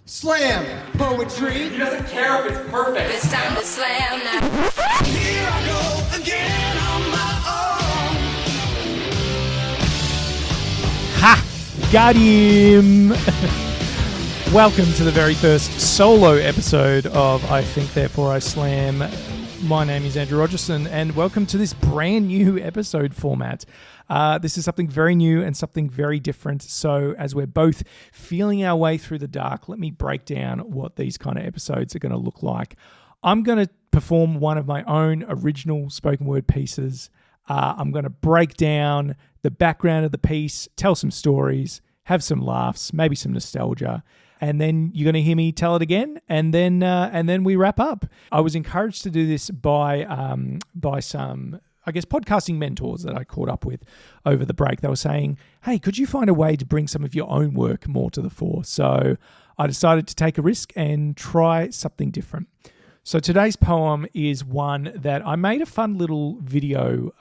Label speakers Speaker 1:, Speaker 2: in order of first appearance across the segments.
Speaker 1: Slam poetry.
Speaker 2: He doesn't care if it's perfect.
Speaker 3: It's time to slam now.
Speaker 1: Here I go again on my own.
Speaker 4: Ha! Got him! Welcome to the very first solo episode of I Think Therefore I Slam. My name is Andrew Rogerson, and welcome to this brand new episode format. This is something very new and something very different. So as we're both feeling our way through the dark, let me break down what these kind of episodes are going to look like. I'm going to perform one of my own original spoken word pieces. I'm going to break down the background of the piece, tell some stories, have some laughs, maybe some nostalgia. And then you're going to hear me tell it again, and then we wrap up. I was encouraged to do this by some, I guess, podcasting mentors that I caught up with over the break. They were saying, hey, could you find a way to bring some of your own work more to the fore? So I decided to take a risk and try something different. So today's poem is one that I made a fun little video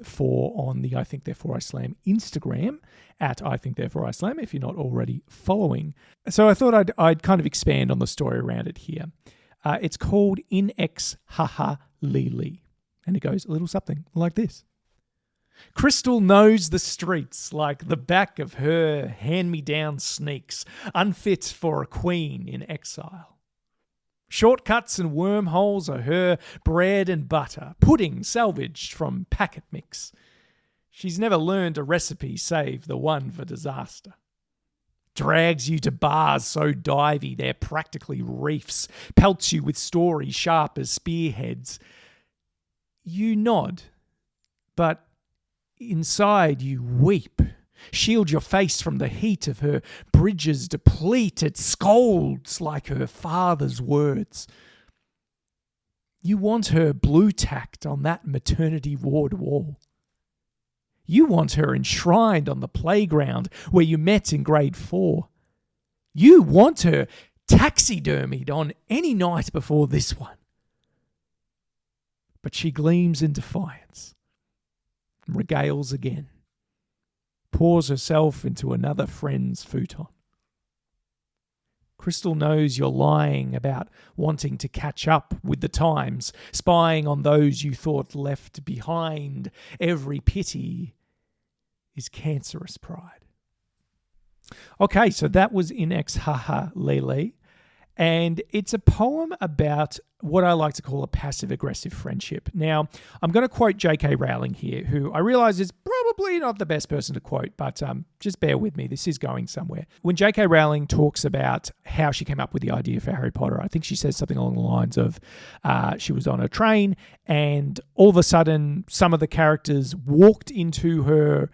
Speaker 4: for on the I Think Therefore I Slam Instagram at I Think Therefore I Slam, if you're not already following. So I thought I'd kind of expand on the story around it here. It's called INexHAhaLEle, and it goes a little something like this. Crystal knows the streets like the back of her hand-me-down sneaks, unfit for a queen in exile. Shortcuts and wormholes are her bread and butter, pudding salvaged from packet mix. She's never learned a recipe save the one for disaster. Drags you to bars so divey they're practically reefs, pelts you with stories sharp as spearheads. You nod, but inside you weep. Shield your face from the heat of her bridges deplete. It scolds like her father's words. You want her blue tacked on that maternity ward wall. You want her enshrined on the playground where you met in grade 4. You want her taxidermied on any night before this one. But she gleams in defiance and regales again. Pours herself into another friend's futon. Crystal knows you're lying about wanting to catch up with the times, spying on those you thought left behind. Every pity is cancerous pride. Okay, so that was INexHAhaLEle, and it's a poem about what I like to call a passive-aggressive friendship. Now, I'm going to quote J.K. Rowling here, who I realise is probably not the best person to quote, but just bear with me. This is going somewhere. When J.K. Rowling talks about how she came up with the idea for Harry Potter, I think she says something along the lines of she was on a train and all of a sudden some of the characters walked into her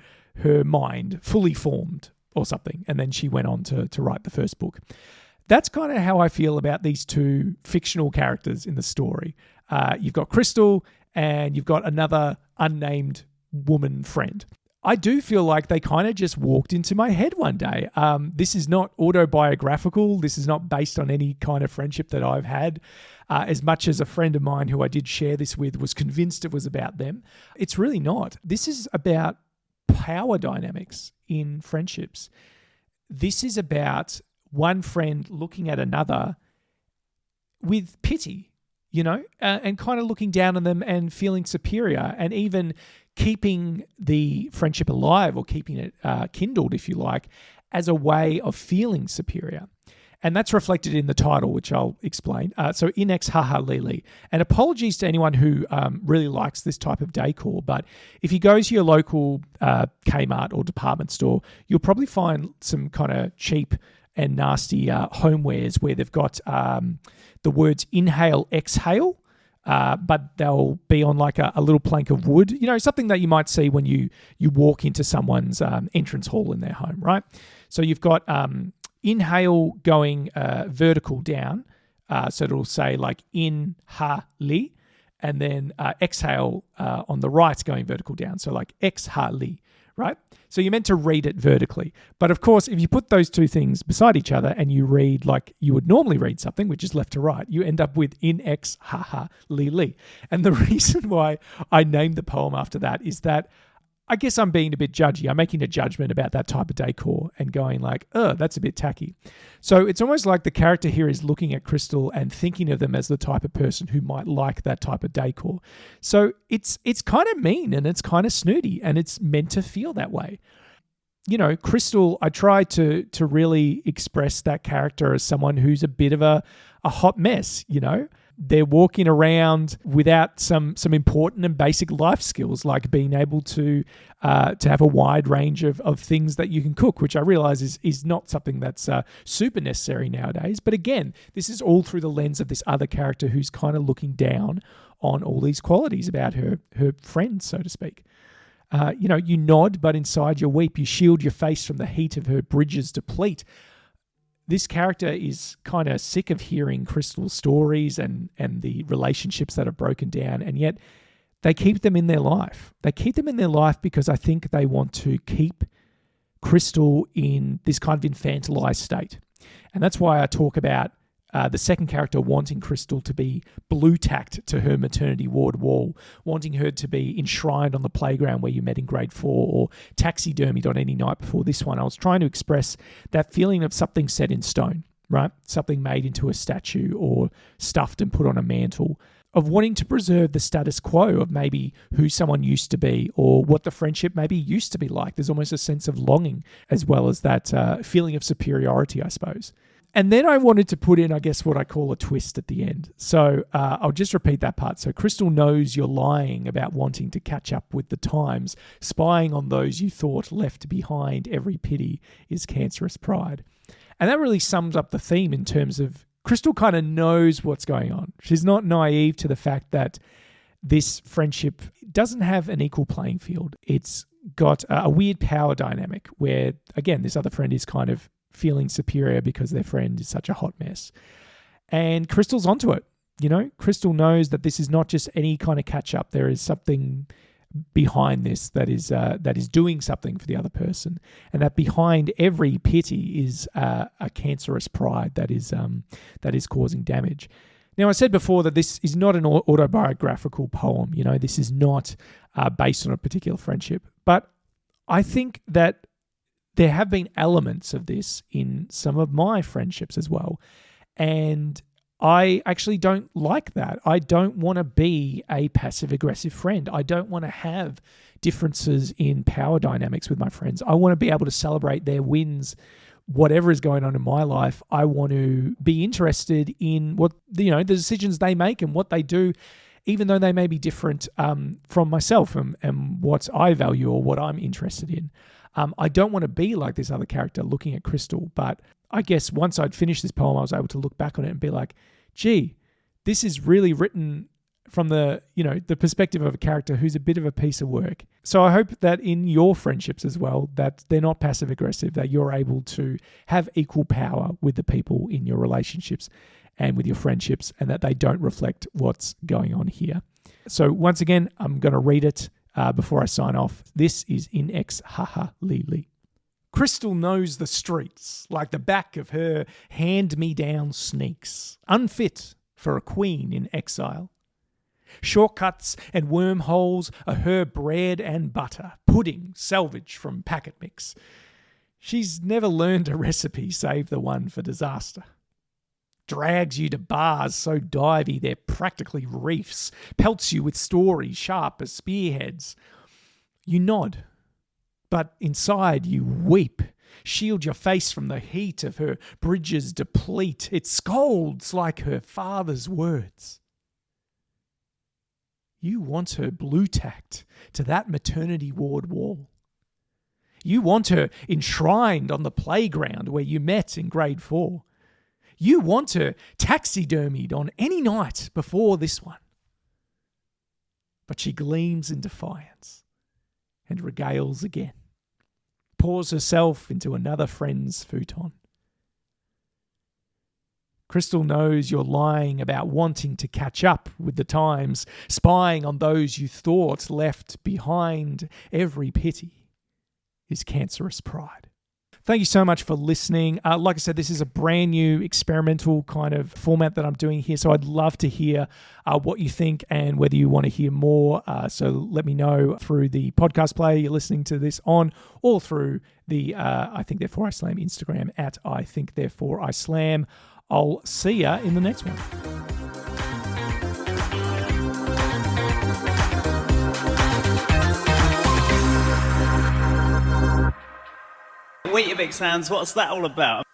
Speaker 4: mind, fully formed or something, and then she went on to write the first book. That's kind of how I feel about these two fictional characters in the story. You've got Crystal and you've got another unnamed woman friend. I do feel like they kind of just walked into my head one day. This is not autobiographical. This is not based on any kind of friendship that I've had. As much as a friend of mine who I did share this with was convinced it was about them, it's really not. This is about power dynamics in friendships. This is about one friend looking at another with pity, and kind of looking down on them and feeling superior, and even keeping the friendship alive or keeping it kindled, if you like, as a way of feeling superior. And that's reflected in the title, which I'll explain. So INexHAhaLEle. And apologies to anyone who really likes this type of decor, but if you go to your local Kmart or department store, you'll probably find some kind of cheap and nasty homewares where they've got the words inhale, exhale, but they'll be on like a little plank of wood, something that you might see when you walk into someone's entrance hall in their home, right? So you've got inhale going vertical down, so it'll say like INHALE, and then exhale on the right going vertical down, so like EXHALE, right? So you're meant to read it vertically. But of course, if you put those two things beside each other and you read like you would normally read something, which is left to right, you end up with INexHAhaLEle. And the reason why I named the poem after that is that I guess I'm being a bit judgy. I'm making a judgment about that type of decor and going like, oh, that's a bit tacky. So it's almost like the character here is looking at Crystal and thinking of them as the type of person who might like that type of decor. So it's kind of mean and it's kind of snooty and it's meant to feel that way. You know, Crystal, I try to really express that character as someone who's a bit of a hot mess, you know? They're walking around without some important and basic life skills, like being able to have a wide range of things that you can cook, which I realize is not something that's super necessary nowadays. But again, this is all through the lens of this other character who's kind of looking down on all these qualities about her friend, so to speak. You know, you nod, but inside you weep. You shield your face from the heat of her bridges deplete. This character is kind of sick of hearing Crystal's stories and the relationships that have broken down, and yet they keep them in their life. They keep them in their life because I think they want to keep Crystal in this kind of infantilized state. And that's why I talk about the second character wanting Crystal to be blue-tacked to her maternity ward wall, wanting her to be enshrined on the playground where you met in grade 4 or taxidermied on any night before this one. I was trying to express that feeling of something set in stone, right? Something made into a statue or stuffed and put on a mantle, of wanting to preserve the status quo of maybe who someone used to be or what the friendship maybe used to be like. There's almost a sense of longing as well as that feeling of superiority, I suppose. And then I wanted to put in, I guess, what I call a twist at the end. So I'll just repeat that part. So Crystal knows you're lying about wanting to catch up with the times. Spying on those you thought left behind every pity is cancerous pride. And that really sums up the theme in terms of Crystal kind of knows what's going on. She's not naive to the fact that this friendship doesn't have an equal playing field. It's got a weird power dynamic where, again, this other friend is kind of feeling superior because their friend is such a hot mess. And Crystal's onto it. You know, Crystal knows that this is not just any kind of catch up. There is something behind this that is doing something for the other person, and that behind every pity is a cancerous pride that is causing damage. Now, I said before that this is not an autobiographical poem. You know, this is not based on a particular friendship, but I think that there have been elements of this in some of my friendships as well. And I actually don't like that. I don't want to be a passive-aggressive friend. I don't want to have differences in power dynamics with my friends. I want to be able to celebrate their wins, whatever is going on in my life. I want to be interested in what, you know, the decisions they make and what they do, even though they may be different from myself and what I value or what I'm interested in. I don't want to be like this other character looking at Crystal, but I guess once I'd finished this poem, I was able to look back on it and be like, gee, this is really written from the perspective of a character who's a bit of a piece of work. So I hope that in your friendships as well, that they're not passive aggressive, that you're able to have equal power with the people in your relationships and with your friendships, and that they don't reflect what's going on here. So once again, I'm going to read it before I sign off. This is INexHAhaLEle. Crystal knows the streets like the back of her hand-me-down sneaks, unfit for a queen in exile. Shortcuts and wormholes are her bread and butter, pudding salvaged from packet mix. She's never learned a recipe save the one for disaster. Drags you to bars so divey they're practically reefs, pelts you with stories sharp as spearheads. You nod, but inside you weep. Shield your face from the heat of her bridges deplete. It scolds like her father's words. You want her blue-tacked to that maternity ward wall. You want her enshrined on the playground where you met in grade 4. You want her taxidermied on any night before this one. But she gleams in defiance and regales again, pours herself into another friend's futon. Crystal knows you're lying about wanting to catch up with the times, spying on those you thought left behind. Every pity is cancerous pride. Thank you so much for listening. Like I said, this is a brand new experimental kind of format that I'm doing here. So I'd love to hear what you think and whether you want to hear more. So let me know through the podcast player you're listening to this on, or through the I Think Therefore I Slam Instagram at I Think Therefore I Slam. I'll see ya in the next one.
Speaker 2: Weetabix hands, what's that all about?